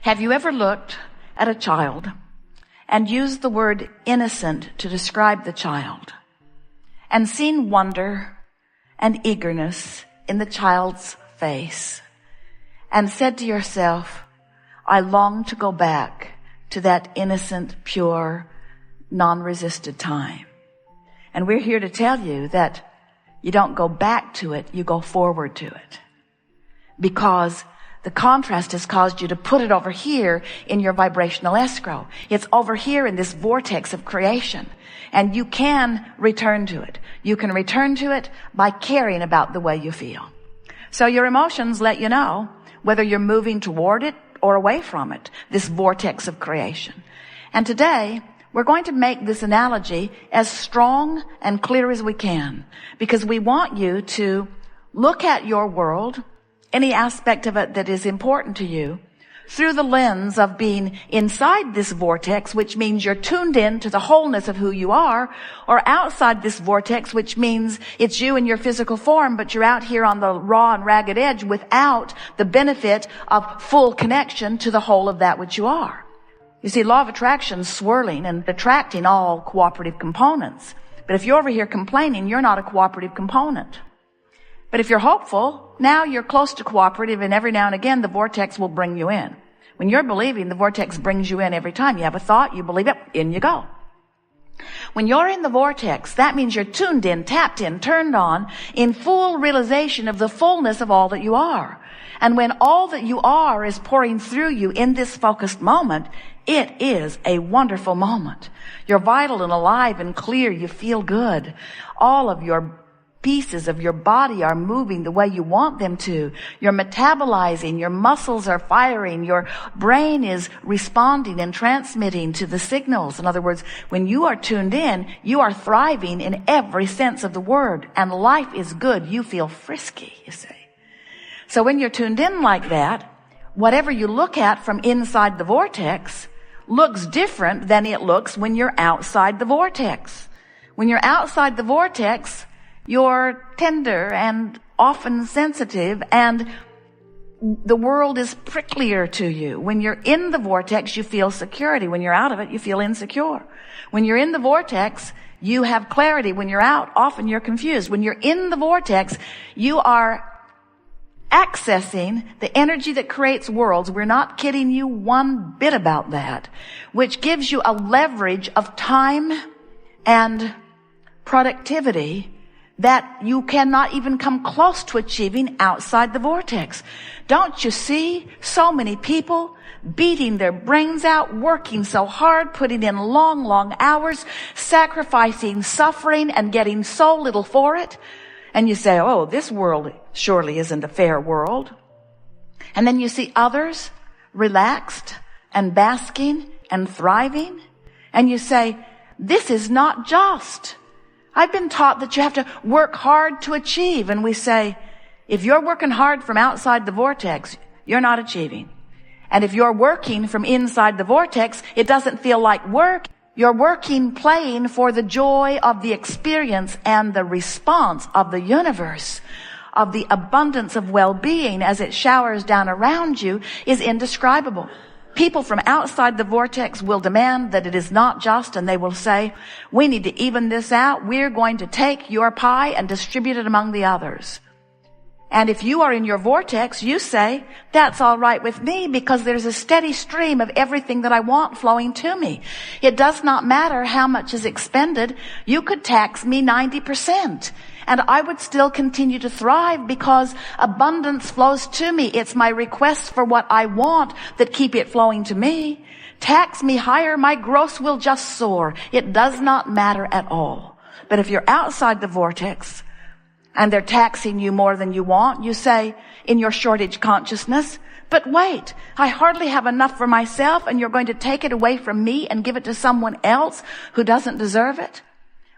Have you ever looked at a child and used the word innocent to describe the child and seen wonder and eagerness in the child's face and said to yourself, I long to go back to that innocent, pure, non-resisted time? And we're here to tell you that you don't go back to it, you go forward to it. Because the contrast has caused you to put it over here in your vibrational escrow. It's over here in this vortex of creation. And you can return to it. You can return to it by caring about the way you feel. So your emotions let you know whether you're moving toward it or away from it, this vortex of creation. And today, we're going to make this analogy as strong and clear as we can, because we want you to look at your world, any aspect of it that is important to you, through the lens of being inside this vortex, which means you're tuned in to the wholeness of who you are, or outside this vortex, which means it's you in your physical form, but you're out here on the raw and ragged edge without the benefit of full connection to the whole of that which you are. You see, law of attraction is swirling and attracting all cooperative components. But if you're over here complaining, you're not a cooperative component. But if you're hopeful, now you're close to cooperative, and every now and again the vortex will bring you in. When you're believing, the vortex brings you in every time. You have a thought, you believe it, in you go. When you're in the vortex, that means you're tuned in, tapped in, turned on, in full realization of the fullness of all that you are. And when all that you are is pouring through you in this focused moment, it is a wonderful moment. You're vital and alive and clear. You feel good. All of your pieces of your body are moving the way you want them to. You're metabolizing. Your muscles are firing. Your brain is responding and transmitting to the signals. In other words, when you are tuned in, you are thriving in every sense of the word. And life is good. You feel frisky, you see. So when you're tuned in like that, whatever you look at from inside the vortex looks different than it looks when you're outside the vortex. When you're outside the vortex, you're tender and often sensitive, and the world is pricklier to you. When you're in the vortex, you feel security. When you're out of it, you feel insecure. When you're in the vortex, you have clarity. When you're out, often you're confused. When you're in the vortex, you are accessing the energy that creates worlds. We're not kidding you one bit about that, which gives you a leverage of time and productivity that you cannot even come close to achieving outside the vortex. Don't you see so many people beating their brains out, working so hard, putting in long, long hours, sacrificing, suffering, and getting so little for it? And you say, oh, this world surely isn't a fair world. And then you see others relaxed and basking and thriving. And you say, this is not just. I've been taught that you have to work hard to achieve. And we say, if you're working hard from outside the vortex, you're not achieving. And if you're working from inside the vortex, it doesn't feel like work. You're working, playing for the joy of the experience and the response of the universe, of the abundance of well-being as it showers down around you, is indescribable. People from outside the vortex will demand that it is not just, and they will say, we need to even this out. We're going to take your pie and distribute it among the others. And if you are in your vortex, you say, that's all right with me, because there's a steady stream of everything that I want flowing to me. It does not matter how much is expended. You could tax me 90%, and I would still continue to thrive because abundance flows to me. It's my requests for what I want that keep it flowing to me. Tax me higher, my gross will just soar. It does not matter at all. But if you're outside the vortex, and they're taxing you more than you want, you say in your shortage consciousness, but wait, I hardly have enough for myself, and you're going to take it away from me and give it to someone else who doesn't deserve it?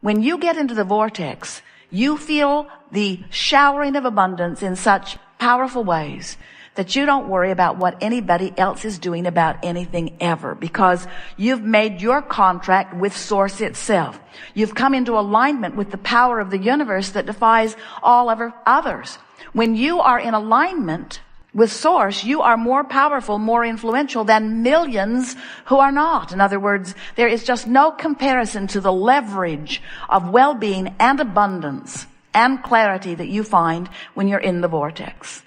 When you get into the vortex, you feel the showering of abundance in such powerful ways that you don't worry about what anybody else is doing about anything ever, because you've made your contract with Source itself. You've come into alignment with the power of the universe that defies all other others. When you are in alignment With source, you are more powerful, more influential than millions who are not. In other words, there is just no comparison to the leverage of well-being and abundance and clarity that you find when you're in the vortex.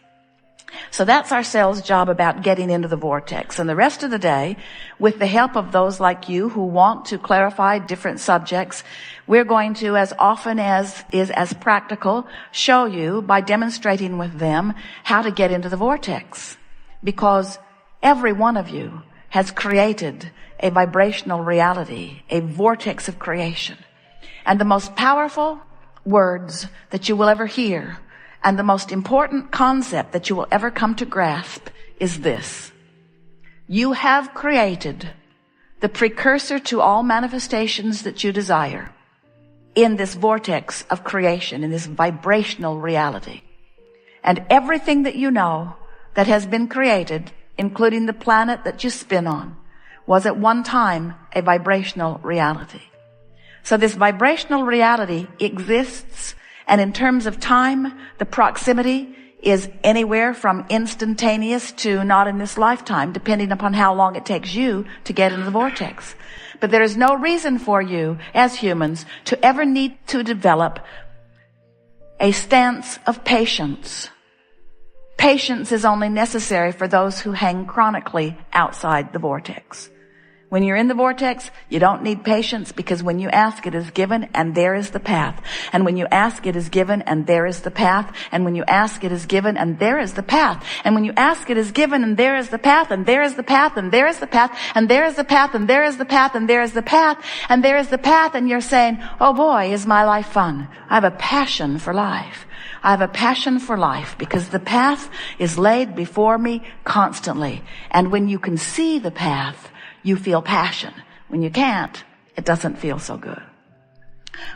So that's our sales job about getting into the vortex. And the rest of the day, with the help of those like you who want to clarify different subjects, we're going to, as often as is as practical, show you by demonstrating with them how to get into the vortex. Because every one of you has created a vibrational reality, a vortex of creation. And the most powerful words that you will ever hear, and the most important concept that you will ever come to grasp, is this: you have created the precursor to all manifestations that you desire in this vortex of creation, in this vibrational reality. And everything that you know that has been created, including the planet that you spin on, was at one time a vibrational reality. So this vibrational reality exists, and in terms of time, the proximity is anywhere from instantaneous to not in this lifetime, depending upon how long it takes you to get into the vortex. But there is no reason for you as humans to ever need to develop a stance of patience. Patience is only necessary for those who hang chronically outside the vortex. When you're in the vortex, you don't need patience, because when you ask, it is given, and there is the path. And when you ask, it is given, and there is the path. And when you ask, it is given, and there is the path. And when you ask, it is given, and there is the path, and there is the path, and there is the path, and there is the path, and there is the path, and there is the path, and there is the path, and you're saying, oh boy, is my life fun. I have a passion for life. I have a passion for life because the path is laid before me constantly. And when you can see the path, you feel passion. When you can't, it doesn't feel so good.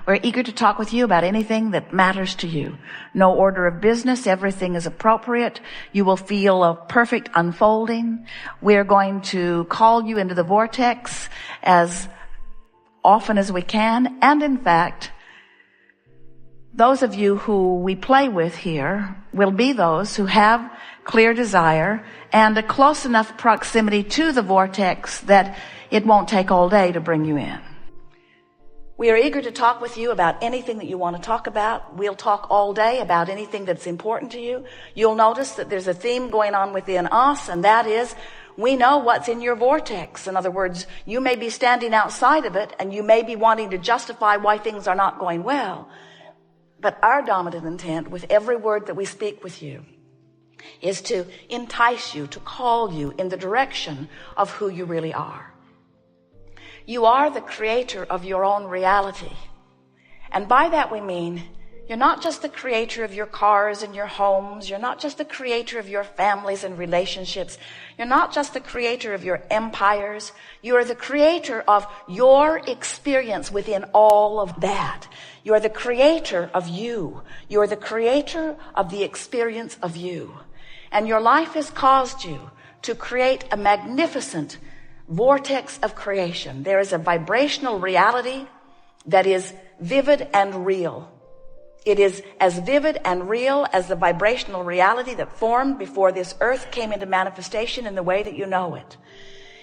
We're eager to talk with you about anything that matters to you. No order of business. Everything is appropriate. You will feel a perfect unfolding. We're going to call you into the vortex as often as we can. And in fact, those of you who we play with here will be those who have clear desire and a close enough proximity to the vortex that it won't take all day to bring you in. We are eager to talk with you about anything that you want to talk about. We'll talk all day about anything that's important to you. You'll notice that there's a theme going on within us, and that is, we know what's in your vortex. In other words, you may be standing outside of it, and you may be wanting to justify why things are not going well. But our dominant intent with every word that we speak with you is to entice you, to call you in the direction of who you really are. You are the creator of your own reality. And by that we mean, you're not just the creator of your cars and your homes. You're not just the creator of your families and relationships. You're not just the creator of your empires. You are the creator of your experience within all of that. You are the creator of you. You are the creator of the experience of you. And your life has caused you to create a magnificent vortex of creation. There is a vibrational reality that is vivid and real. It is as vivid and real as the vibrational reality that formed before this earth came into manifestation in the way that you know it.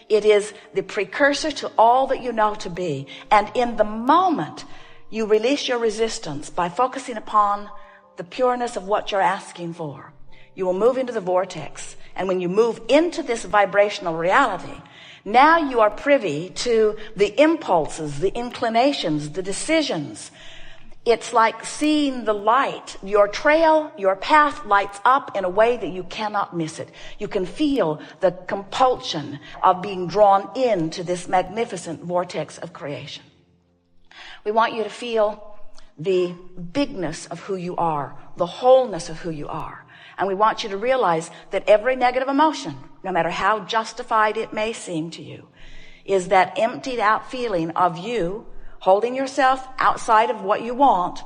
It is the precursor to all that you know to be. And in the moment you release your resistance by focusing upon the pureness of what you're asking for, you will move into the vortex. And when you move into this vibrational reality, now you are privy to the impulses, the inclinations, the decisions. It's like seeing the light. Your trail, your path lights up in a way that you cannot miss it. You can feel the compulsion of being drawn into this magnificent vortex of creation. We want you to feel the bigness of who you are, the wholeness of who you are. And we want you to realize that every negative emotion, no matter how justified it may seem to you, is that emptied out feeling of you holding yourself outside of what you want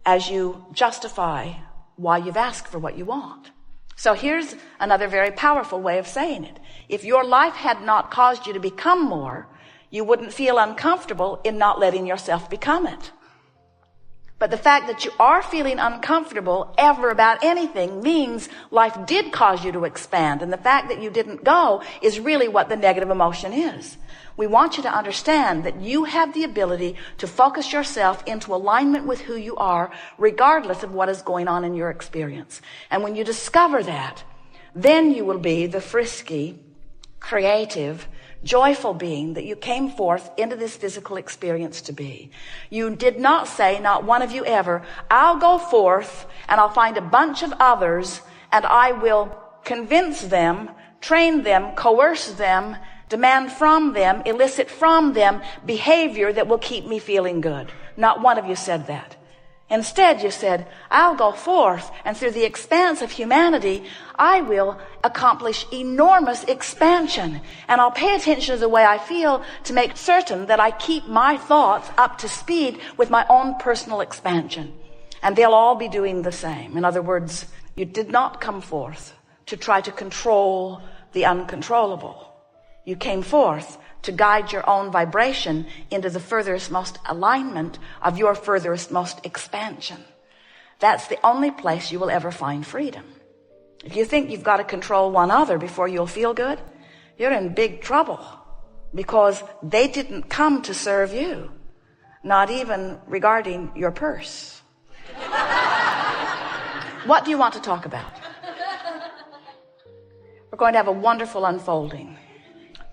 as you justify why you've asked for what you want. So here's another very powerful way of saying it. If your life had not caused you to become more, you wouldn't feel uncomfortable in not letting yourself become it. But the fact that you are feeling uncomfortable ever about anything means life did cause you to expand. And the fact that you didn't go is really what the negative emotion is. We want you to understand that you have the ability to focus yourself into alignment with who you are, regardless of what is going on in your experience. And when you discover that, then you will be the frisky, creative, joyful being that you came forth into this physical experience to be. You did not say, not one of you ever, I'll go forth and I'll find a bunch of others and I will convince them, train them, coerce them, demand from them, elicit from them behavior that will keep me feeling good. Not one of you said that. Instead, you said, I'll go forth and through the expanse of humanity, I will accomplish enormous expansion. And I'll pay attention to the way I feel to make certain that I keep my thoughts up to speed with my own personal expansion. And they'll all be doing the same. In other words, you did not come forth to try to control the uncontrollable. You came forth to guide your own vibration into the furthest most alignment of your furthest most expansion. That's the only place you will ever find freedom. If you think you've got to control one other before you'll feel good, you're in big trouble, because they didn't come to serve you, not even regarding your purse. What do you want to talk about? We're going to have a wonderful unfolding.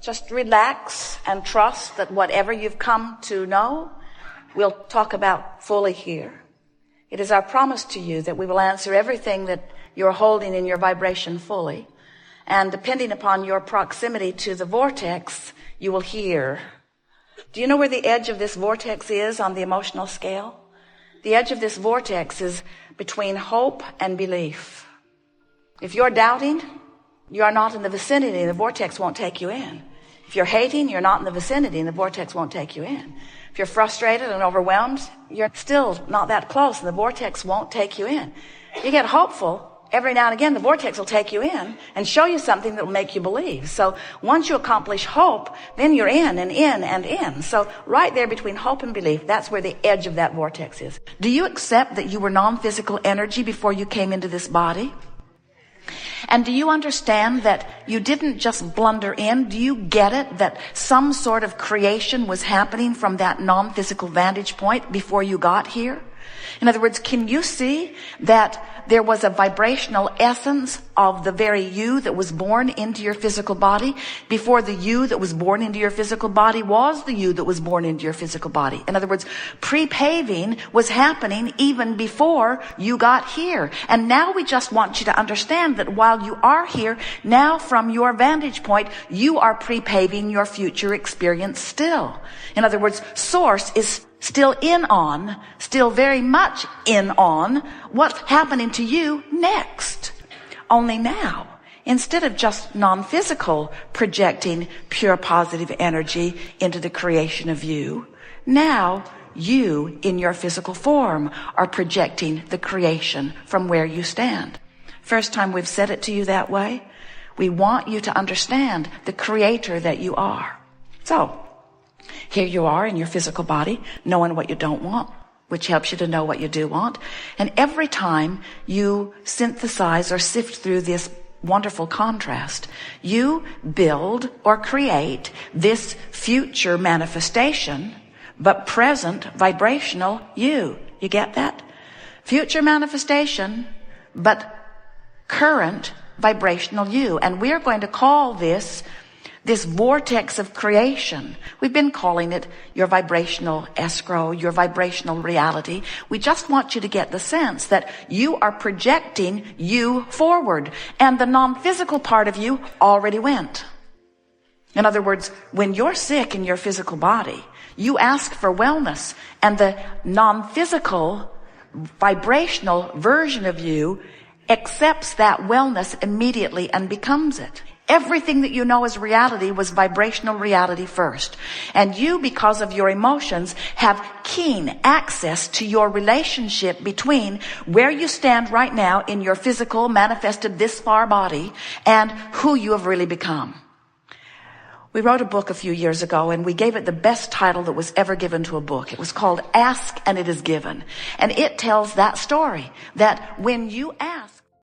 Just relax and trust that whatever you've come to know, we'll talk about fully here. It is our promise to you that we will answer everything that you're holding in your vibration fully. And depending upon your proximity to the vortex, you will hear. Do you know where the edge of this vortex is on the emotional scale? The edge of this vortex is between hope and belief. If you're doubting, you are not in the vicinity, and the vortex won't take you in. If you're hating, you're not in the vicinity, and the vortex won't take you in. If you're frustrated and overwhelmed, you're still not that close, and the vortex won't take you in. You get hopeful, every now and again, the vortex will take you in and show you something that will make you believe. So once you accomplish hope, then you're in and in and in. So right there between hope and belief, that's where the edge of that vortex is. Do you accept that you were non-physical energy before you came into this body? And do you understand that you didn't just blunder in? Do you get it that some sort of creation was happening from that non-physical vantage point before you got here? In other words, can you see that there was a vibrational essence of the very you that was born into your physical body before the you that was born into your physical body was the you that was born into your physical body? In other words, pre-paving was happening even before you got here. And now we just want you to understand that while you are here, now from your vantage point, you are pre-paving your future experience still. In other words, Source is still in on, still very much in on what's happening to you next. Only now, instead of just non-physical projecting pure positive energy into the creation of you, now you in your physical form are projecting the creation from where you stand. First time we've said it to you that way. We want you to understand the creator that you are. So, here you are in your physical body, knowing what you don't want, which helps you to know what you do want. And every time you synthesize or sift through this wonderful contrast, you build or create this future manifestation, but present vibrational you. You get that? Future manifestation, but current vibrational you. And we're going to call this vortex of creation. We've been calling it your vibrational escrow, your vibrational reality. We just want you to get the sense that you are projecting you forward, and the non-physical part of you already went. In other words, when you're sick in your physical body, you ask for wellness, and the non-physical vibrational version of you accepts that wellness immediately and becomes it. Everything that you know as reality was vibrational reality first. And you, because of your emotions, have keen access to your relationship between where you stand right now in your physical, manifested this far body, and who you have really become. We wrote a book a few years ago, and we gave it the best title that was ever given to a book. It was called Ask and It Is Given. And it tells that story, that when you ask,